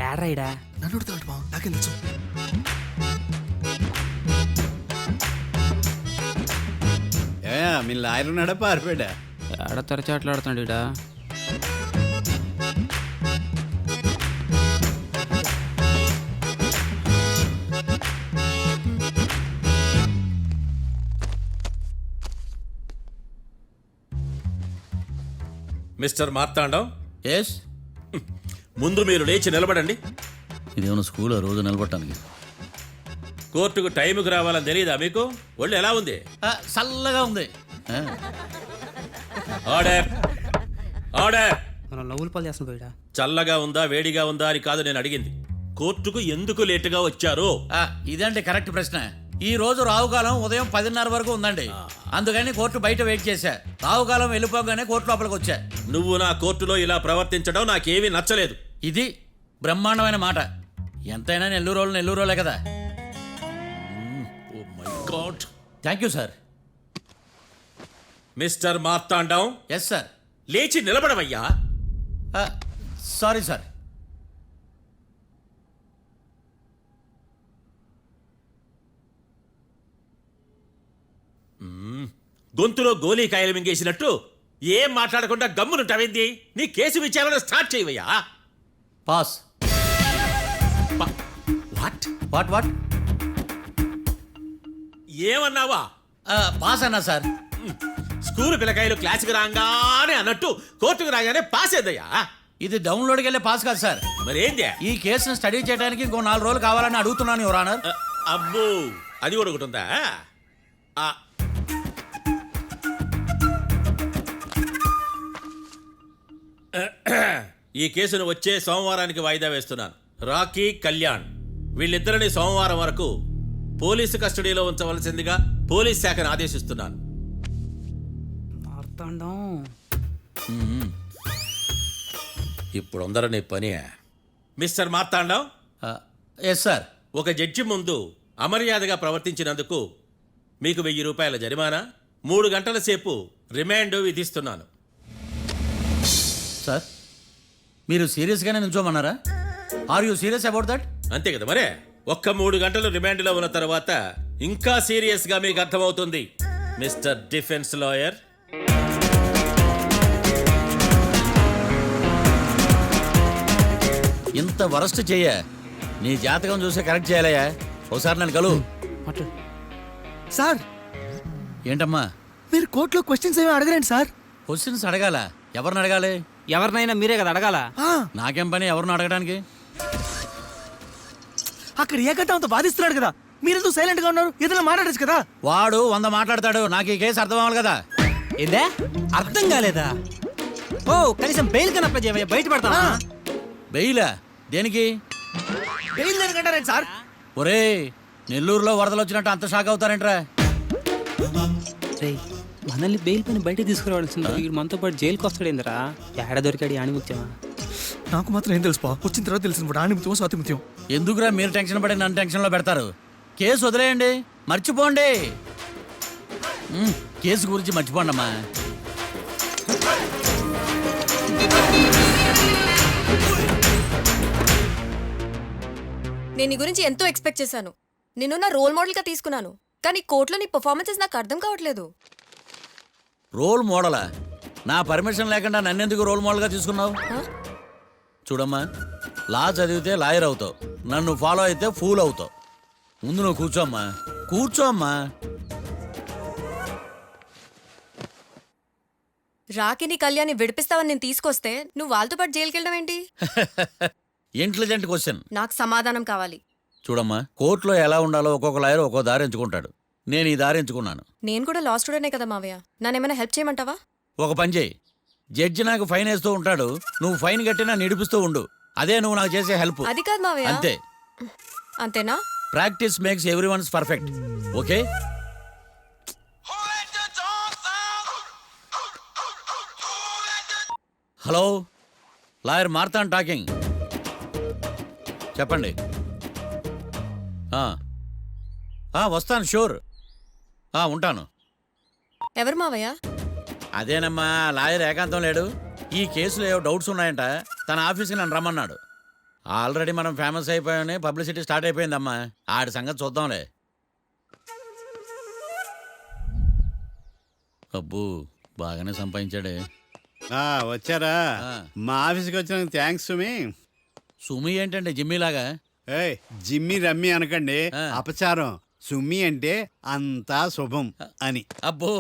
ఏడ్రాయిడా నన్ను అడుగుతాడు బావ, నాకేం తెలుసు. మీ లాయర్ ఉన్నాడా పారిపోయాడా? ఏడ తెరచాట్లాడుతున్నాడు ఇడా. Mister Martandam, yes. ముందు మీరు లేచి నిలబడండి. ఇదేమన్నా స్కూల్ రోజు నిలబడటానికి? కోర్టుకు టైంకి రావాలని తెలియదా మీకు? ఒళ్ళు ఎలా ఉంది? చల్లగా ఉంది. Order, order. మనం లవ్వులు పాలు చేస్తున్న పోయిడా. చల్లగా ఉందా వేడిగా ఉందా అని కాదు నేను అడిగింది. కోర్టుకు ఎందుకు లేటుగా వచ్చారు? ఇదండి కరెక్ట్ ప్రశ్న. ఈ రోజు రావుకాలం ఉదయం 10:30 వరకు ఉందండి. అందుకని కోర్టు బయట వెయిట్ చేశా. రావుకాలం వెళ్ళిపోగానే కోర్టు లోపలికి వచ్చా. నువ్వు నా కోర్టులో ఇలా ప్రవర్తించడం నాకేమీ నచ్చలేదు. ఇది బ్రహ్మాండమైన మాట. ఎంతైనా నెల్లూరులే కదా. Oh my god. Thank you sir. Mister Martandam, yes sir. లేచి నిలబడవయ్యా. Sorry sir. గొంతులో గోలీకాయలు మింగేసినట్టు ఏం మాట్లాడకుండా గమ్మునుంటావేంది? నీ కేసు విచారణ స్టార్ట్ చేయవయ్యా. పాస్. వాట్ వాట్ వాట్ ఏమన్నావా? పాస్ అన్నా సార్. స్కూల్ పిల్లకాయలు క్లాసుకు రాగానే అన్నట్టు కోర్టుకు రాగానే పాస్ అయ్యా. ఇది డౌన్లోడ్కి వెళ్ళే పాస్ కాదు సార్. మరేంది? ఈ కేసును స్టడీ చేయడానికి ఇంకో 4 రోజులు కావాలని అడుగుతున్నాను యువర్ ఆనర్. అబ్బో, అది కూడా ఒకటి ఉందా? ఈ కేసును వచ్చే సోమవారానికి వాయిదా వేస్తున్నాను. రాకీ, కళ్యాణ్ వీళ్ళిద్దరిని సోమవారం వరకు పోలీసు కస్టడీలో ఉంచవలసిందిగా పోలీస్ శాఖను ఆదేశిస్తున్నాను. మార్తాండం. ఇప్పుడు అందరూ పని. Mister Martandam, yes sir. ఒక జడ్జి ముందు అమర్యాదగా ప్రవర్తించినందుకు మీకు 1000 రూపాయల జరిమానా, 3 గంటల సేపు రిమాండ్ విధిస్తున్నాను. సార్, మీరు సీరియస్గానే నిల్చోమన్నారా? Are you serious about that? అంతే కదా మరే. ఒక్క 3 గంటలు రిమాండ్లో ఉన్న తర్వాత ఇంకా సీరియస్గా మీకు అర్థమవుతుంది మిస్టర్ డిఫెన్స్ లాయర్. ఇంత వరస్ట్ చెయ్య నీ జాతకం చూసి కరెక్ట్ చేయాలయ్యా. ఒకసారి నన్ను కలు. సార్, ఏంటమ్మా? మీరు కోర్టులో క్వశ్చన్స్ ఏమీ అడగరండి సార్. క్వశ్చన్స్ అడగాల? ఎవరిని అడగాలి? ఎవరినైనా మీరే కదా అడగాల. నాకేం పని ఎవరిని అడగడానికి? అక్కడ ఏకతాంతో బాధిస్తున్నాడు కదా, మీరెందుకు సైలెంట్ గా ఉన్నారు? ఏదైనా మాట్లాడచ్చు కదా. వాడు 100 మాట్లాడతాడు. నాకు ఈ కేసు అర్థం అవ్వాలి కదా. ఏందే అర్థం కాలేదా? ఓ కనీసం బెయిల్ కన్నా అప్లై చేయవయ్యా, బయట పడతావా? బెయిలా? దేనికి? బెయిల్ దేనికంటారేంటి సార్? ఒరే, నెల్లూరులో వరదలు వచ్చినట్టు అంత షాక్ అవుతారేంట్రా? మనల్ని బెయిల్ పైన బయట తీసుకురావాల్సింది. వీడు మనతో పాటు జైలుకి వస్తాడేందిరా? ఏడ దొరికాడు ఆణిముత్యమా? నాకు మాత్రం ఏం తెలుసు, వచ్చిన తర్వాత తెలిసిన ఆణిముత్యం స్వాతిముత్యం. ఎందుకురా మీరు టెన్షన్ పడి నన్ను టెన్షన్లో పెడతారు? కేసు వదిలేయండి, మర్చిపోండి. కేసు గురించి మర్చిపోండి అమ్మా. నేను నీ గురించి ఎంతో ఎక్స్పెక్ట్ చేశాను. నిన్ను నా రోల్ మోడల్గా తీసుకున్నాను. కానీ కోర్టులో నీ పర్ఫార్మెన్సెస్ నాకు అర్థం కావట్లేదు. రోల్ మోడలా? నా పర్మిషన్ లేకుండా నన్నెందుకు రోల్ మోడల్గా తీసుకున్నావు? చూడమ్మా, లా చదివితే లాయర్ అవుతావు, నన్ను ఫాలో అయితే ఫూల్ అవుతావు. ముందు నువ్వు కూర్చోమ్మా, కూర్చోమ్మా. రాకిని కళ్యాణ్ని విడిపిస్తావని నేను తీసుకొస్తే నువ్వు వాళ్ళతో పాటు జైలుకి వెళ్ళడం ఏంటి? Intelligent question. నాకు సమాధానం కావాలి. చూడమ్మా, కోర్టులో ఎలా ఉండాలో ఒక్కొక్క లాయర్ ఒక్కో దారి ఎంచుకుంటాడు. నేను ఈ దారి ఎంచుకున్నాను. నేను కూడా లా స్టూడెంటే కదా మావయ్య, నన్నేమైనా హెల్ప్ చేయమంటావా? ఒక పని చేయి, జడ్జి నాకు ఫైన్ వేస్తూ ఉంటాడు, నువ్వు ఫైన్ కట్టినా నిడిపిస్తూ ఉండు. అదే నువ్వు నాకు చేసే హెల్ప్. అది కాదు మావయ్య. అంతే. అంతేనా? Practice makes everyone's perfect. Okay? Hello, lawyer Marthand talking. చెప్పండి. వస్తాను, షూర్. ఉంటాను. ఎవరు మావయ్య? అదేనమ్మా, లాయర్ ఏకాంతం లేడు. ఈ కేసులో ఏవో డౌట్స్ ఉన్నాయంట, తన ఆఫీస్కి నన్ను రమ్మన్నాడు. ఆల్రెడీ మనం ఫేమస్ అయిపోయామని పబ్లిసిటీ స్టార్ట్ అయిపోయిందమ్మా. ఆడి సంగతి చూద్దాంలే. అబ్బు బాగానే సంపాదించాడే. వచ్చారా? ఆ. మా ఆఫీస్కి వచ్చినందుకు థ్యాంక్స్ సుమి. సుమి ఏంటండి జిమ్మీలాగా? ఏయ్ జిమ్మి రమ్మి అనకండి, ఆ. అపచారం. సుమి అంటే అంతా శుభం అని. అబ్బో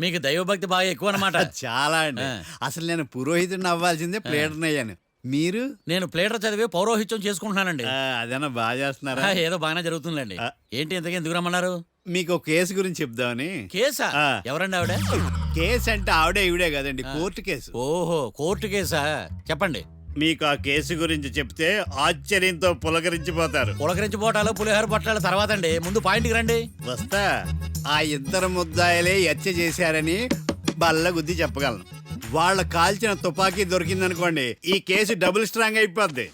మీకు దైవభక్తి బాగా ఎక్కువ అనమాట. చాలా అండి. ఆ. అసలు నేను పురోహితుడిని అవ్వాల్సిందే ప్లేటర్ని అయ్యాను. మీరు? నేను ప్లేటర్ చదివి పౌరోహిత్యం చేసుకుంటున్నానండి. అదేనా బాగా చేస్తున్నారా? ఏదో బాగానే జరుగుతుందండి. ఆ. ఏంటి ఇంతకీ ఎందుకు రమ్మన్నారు? మీకు ఒక కేసు గురించి చెప్దామని. కేసా? ఆ. ఎవరండి ఆవిడ? కేసు అంటే ఆవిడే ఈవిడే కదండి, కోర్టు కేసు. ఓహో కోర్టు కేసా? చెప్పండి. మీకు ఆ కేసు గురించి చెప్తే ఆశ్చర్యంతో పులకరించిపోతారు. పులకరించి పోటాలు పులిహోర పొట్టాలు తర్వాత అండి, ముందు పాయింట్కి రండి. వస్తా. ఆ ఇద్దరు ముద్దాయలే హత్య చేశారని బల్ల గుద్ది చెప్పగలను. వాళ్ళ కాల్చిన తుపాకీ దొరికిందనుకోండి, ఈ కేసు డబుల్ స్ట్రాంగ్ అయిపోద్ది.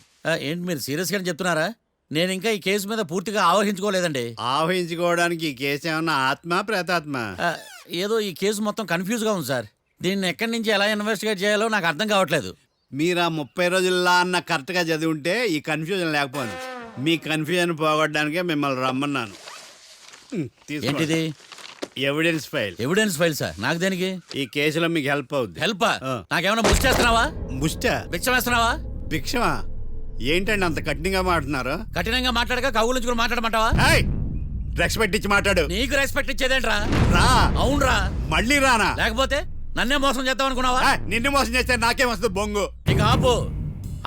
ఏంటి మీరు సీరియస్ గా చెప్తున్నారా? నేను ఇంకా ఈ కేసు మీద పూర్తిగా ఆవహించుకోలేదండి. ఆవహించుకోవడానికి ఈ కేసు ఏమన్నా ఆత్మ ప్రేతాత్మ? ఆ, ఏదో ఈ కేసు మొత్తం కన్ఫ్యూజ్ గా ఉంది సార్. దీన్ని ఎక్కడి నుంచి ఎలా ఇన్వెస్టిగేట్ చేయాలో నాకు అర్థం కావట్లేదు. మీరు ఆ 30 రోజుల్లో అన్న కరెక్ట్గా చదివి ఉంటే ఈ కన్ఫ్యూజన్ లేకపోను. మీ కన్ఫ్యూజన్ పోగొట్టడానికే మిమ్మల్ని రమ్మన్నాను. తీసుకోండి. ఏంటిది? Evidence file. Evidence file sir? నాకు దేనికి? ఈ కేసులో మీకు హెల్ప్ అవుద్ది. హెల్ప్? ఆ. నాకేమైనా ముష్టి చేస్తున్నావా? ముష్ట? భిక్షం వేస్తున్నావా? భిక్షమా? ఏంటండి అంత కఠినంగా మాట్లాడుతున్నారు? కఠినంగా మాట్లాడక కవుల నుంచి కూడా మాట్లాడమంటావా? రెస్పెక్ట్ ఇచ్చి మాట్లాడు. నీకు రెస్పెక్ట్ ఇచ్చేదేంట్రా? రా. అవునరా? మళ్ళీ రానా? లేకపోతే నన్నే మోసం చేద్దాం అనుకున్నావా? నిన్ను మోసం చేస్తే నాకేం వస్తుంది బొంగు? ఇక ఆపు.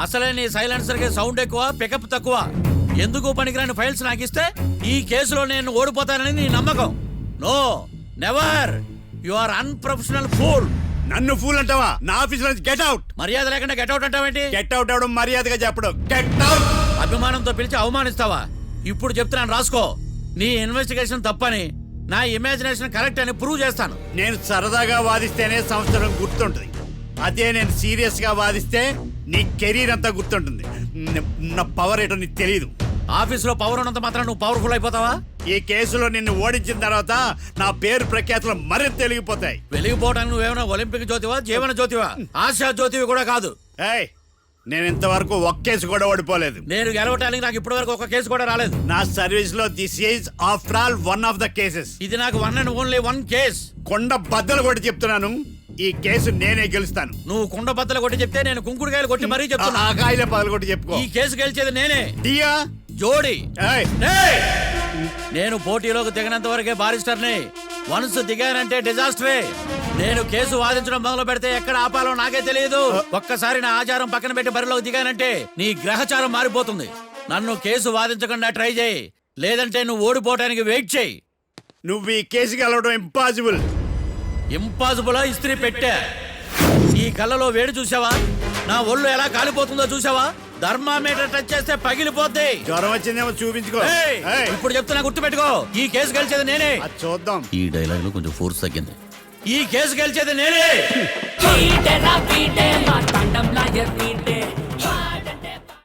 అసలే నీ సైలెన్సర్ కి సౌండ్ ఎక్కువ, పికప్ తక్కువ. ఎందుకు పనికిరాని ఫైల్స్ నాకు ఇస్తే ఈ కేసులో నేను ఓడిపోతానని నీ నమ్మకం. No never. You are unprofessional fool. నన్ను ఫూల్ అంటావా? నా ఆఫీస్ నుంచి గెట్ అవుట్. మర్యాద లేకుండా గెట్అవుట్ అంటావేంటి? గెట్ అవుట్ అవడం మర్యాదగా చెప్పడం. Get out. అభిమానంతో పిలిచి అవమానిస్తావా? ఇప్పుడు చెప్తున్నాను రాసుకో. నీ ఇన్వెస్టిగేషన్ తప్పని, నా ఇమాజినేషన్ కరెక్ట్ అని ప్రూవ్ చేస్తాను. నేను సరదాగా వాదిస్తేనే సంవత్సరం గుర్తుంటుంది. అదే నేను సీరియస్ గా వాదిస్తే నీ కెరీర్ అంతా గుర్తుంటుంది. నా పవర్ ఏంటో నీకు తెలియదు. ఆఫీసులో పవర్ ఉన్నంత మాత్రం నువ్వు పవర్ఫుల్ అయిపోతావా? ఈ కేసులో నిన్ను ఓడించిన తర్వాత నా పేరు ప్రఖ్యాతులు మరింత తెలిగిపోతాయి. వెలిగిపోవడానికి నువ్వేమైనా ఒలింపిక్ జ్యోతివా, జీవన జ్యోతివా? ఆశా జ్యోతివి కూడా కాదు. ఏయ్, నేను ఇంతవరకు ఒక్క కేసు కూడా ఓడిపోలేదు. నేను గెలవటానికి నాకు ఇప్పటి వరకు ఒక కేసు కూడా రాలేదు. నా సర్వీస్ లో this is after all one of the cases. ఇది నాకు one and only one case. కొండ బద్దలు కూడా చెప్తున్నాను, ఈ కేసు నేనే గెలుస్తాను. నువ్వు కుండ బద్దలు కొట్టి చెప్తే నేను కుంకుడుకాయలు కొట్టి మరీ చెప్తున్నా. ఆ కాయలే పగలు కొట్టి చెప్పుకో. ఈ కేసు గెలిచేది నేనే. దియా జోడి. ఏయ్, ఏయ్! నేను పోటీలోకి దిగినంత వరకే బారిస్టర్ని. వన్స్ దిగానంటే డిజాస్టరే. నేను కేసు వాదించడం మొదలు పెడితే ఎక్కడ ఆపాలో నాకే తెలియదు. ఒక్కసారి నా ఆచారం పక్కన పెట్టి బరిలోకి దిగానంటే నీ గ్రహచారం మారిపోతుంది. నన్ను కేసు వాదించకుండా ట్రై చేయి, లేదంటే నువ్వు ఓడిపోవటానికి వెయిట్ చేయి. నువ్వు ఈ కేసు గెలవడం ఇంపాసిబుల్. ఇంపాసిబుల్ ఇస్త్రీ పెట్టా. ఈ కళ్ళలో వేడి చూసావా? నా ఒళ్ళు ఎలా కాలిపోతుందో చూసావా? థర్మామీటర్ టచ్ చేస్తే పగిలిపోద్ది. జ్వరం వచ్చిందేమో చూపించుకో. ఏయ్! ఏయ్, ఇప్పుడు చెప్తున్నా గుర్తుపెట్టుకో, ఈ కేసు గెలిచేది నేనే. అది చూద్దాం. ఈ డైలాగ్ లో కొంచెం ఫోర్స్ తగ్గింది. ఈ కేసు గెలిచేది నేనే. వీటే నా వీటే మా తండం లాయర్ వీటే